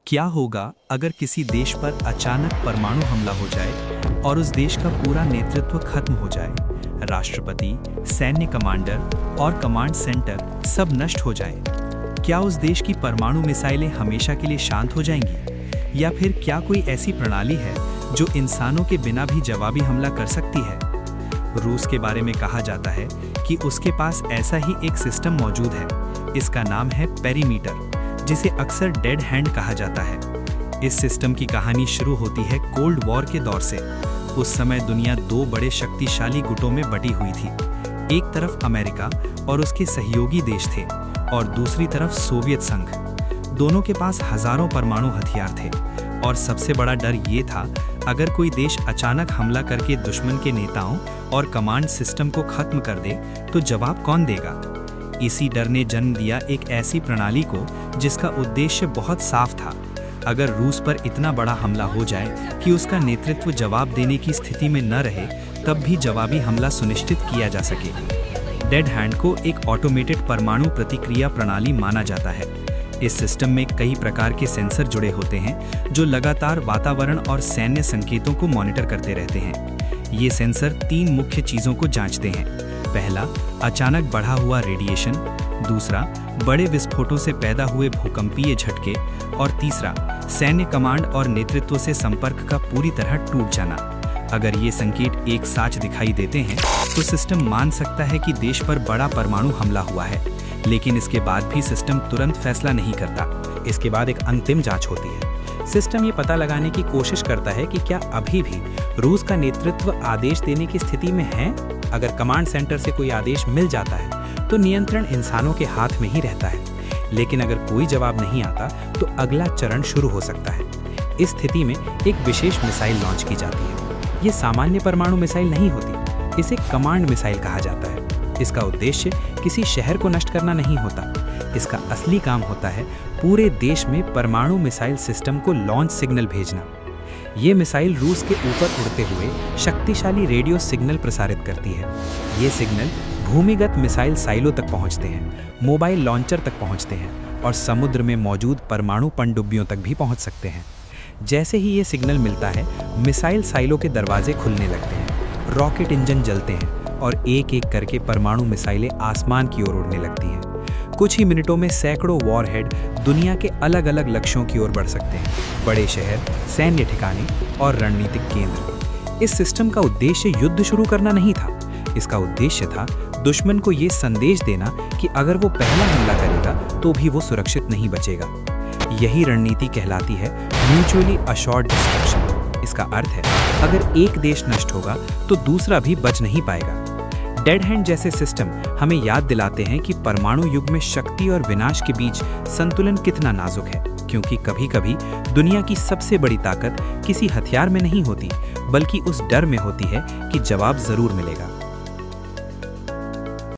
क्या होगा अगर किसी देश पर अचानक परमाणु हमला हो जाए और उस देश का पूरा नेतृत्व खत्म हो जाए? राष्ट्रपति, सैन्य कमांडर और कमांड सेंटर सब नष्ट हो जाए। क्या उस देश की परमाणु मिसाइलें हमेशा के लिए शांत हो जाएंगी? या फिर क्या कोई ऐसी प्रणाली है जो इंसानों के बिना भी जवाबी हमला कर सकती है? रूस के बारे में कहा जाता है कि उसके पास ऐसा ही एक सिस्टम मौजूद है। इसका नाम है पेरीमीटर, जिसे अक्सर डेड हैंड कहा जाता है। इस सिस्टम की कहानी शुरू होती है कोल्ड वॉर के दौर से। उस समय दुनिया दो बड़े शक्तिशाली गुटों में बटी हुई थी। एक तरफ अमेरिका और उसके सहयोगी देश थे और दूसरी तरफ सोवियत संघ। दोनों के पास हजारों परमाणु हथियार थे और सबसे बड़ा डर ये था, अगर कोई देश अचानक हमला करके दुश्मन के नेताओं और कमांड सिस्टम को खत्म कर दे तो जवाब कौन देगा? इसी डर ने जन्म दिया एक ऐसी प्रणाली को जिसका उद्देश्य बहुत साफ था। अगर रूस पर इतना बड़ा हमला हो जाए कि उसका नेतृत्व जवाब देने की स्थिति में न रहे, तब भी जवाबी हमला सुनिश्चित किया जा सके। डेड हैंड को एक ऑटोमेटेड परमाणु प्रतिक्रिया प्रणाली माना जाता है। इस सिस्टम में कई प्रकार के सेंसर जुड़े होते हैं जो लगातार वातावरण और सैन्य संकेतों को मॉनिटर करते रहते हैं। ये सेंसर तीन मुख्य चीजों को जांचते हैं। पहला, अचानक बढ़ा हुआ रेडिएशन। दूसरा, बड़े विस्फोटों से पैदा हुए भूकंपीय झटके। और तीसरा, सैन्य कमांड और नेतृत्व से संपर्क का पूरी तरह टूट जाना। अगर ये संकेत एक साथ दिखाई देते हैं तो सिस्टम मान सकता है कि देश पर बड़ा परमाणु हमला हुआ है, लेकिन इसके बाद भी सिस्टम तुरंत फैसला नहीं करता। इसके बाद एक अंतिम जांच होती है। सिस्टम ये पता लगाने की कोशिश करता है कि क्या अभी भी रूस का नेतृत्व आदेश देने की स्थिति में है। अगर कमांड सेंटर से कोई आदेश मिल जाता है तो नियंत्रण इंसानों के हाथ में ही रहता है, लेकिन अगर कोई जवाब नहीं आता तो अगला चरण शुरू हो सकता है। इस स्थिति में एक विशेष मिसाइल लॉन्च की जाती है। ये सामान्य परमाणु मिसाइल नहीं होती, इसे कमांड मिसाइल कहा जाता है। इसका उद्देश्य किसी शहर को नष्ट करना नहीं होता। इसका असली काम होता है पूरे देश में परमाणु मिसाइल सिस्टम को लॉन्च सिग्नल भेजना। ये मिसाइल रूस के ऊपर उड़ते हुए शक्तिशाली रेडियो सिग्नल प्रसारित करती है। ये सिग्नल भूमिगत मिसाइल साइलों तक पहुंचते हैं, मोबाइल लॉन्चर तक पहुंचते हैं और समुद्र में मौजूद परमाणु पनडुब्बियों तक भी पहुंच सकते हैं। जैसे ही ये सिग्नल मिलता है, मिसाइल साइलों के दरवाजे खुलने लगते हैं, रॉकेट इंजन जलते हैं और एक एक करके परमाणु मिसाइलें आसमान की ओर उड़ने लगती हैं। कुछ ही मिनटों में सैकड़ों वॉरहेड दुनिया के अलग अलग लक्ष्यों की ओर बढ़ सकते हैं, बड़े शहर, सैन्य ठिकाने और रणनीतिक केंद्र। इस सिस्टम का उद्देश्य युद्ध शुरू करना नहीं था। इसका उद्देश्य था दुश्मन को ये संदेश देना कि अगर वो पहला हमला करेगा तो भी वो सुरक्षित नहीं बचेगा। यही रणनीति कहलाती है म्यूचुअली अश्योर्ड डिस्ट्रक्शन। इसका अर्थ है, अगर एक देश नष्ट होगा तो दूसरा भी बच नहीं पाएगा। डेड हैंड जैसे सिस्टम हमें याद दिलाते हैं कि परमाणु युग में शक्ति और विनाश के बीच संतुलन कितना नाजुक है, क्योंकि कभी-कभी दुनिया की सबसे बड़ी ताकत किसी हथियार में नहीं होती, बल्कि उस डर में होती है कि जवाब जरूर मिलेगा।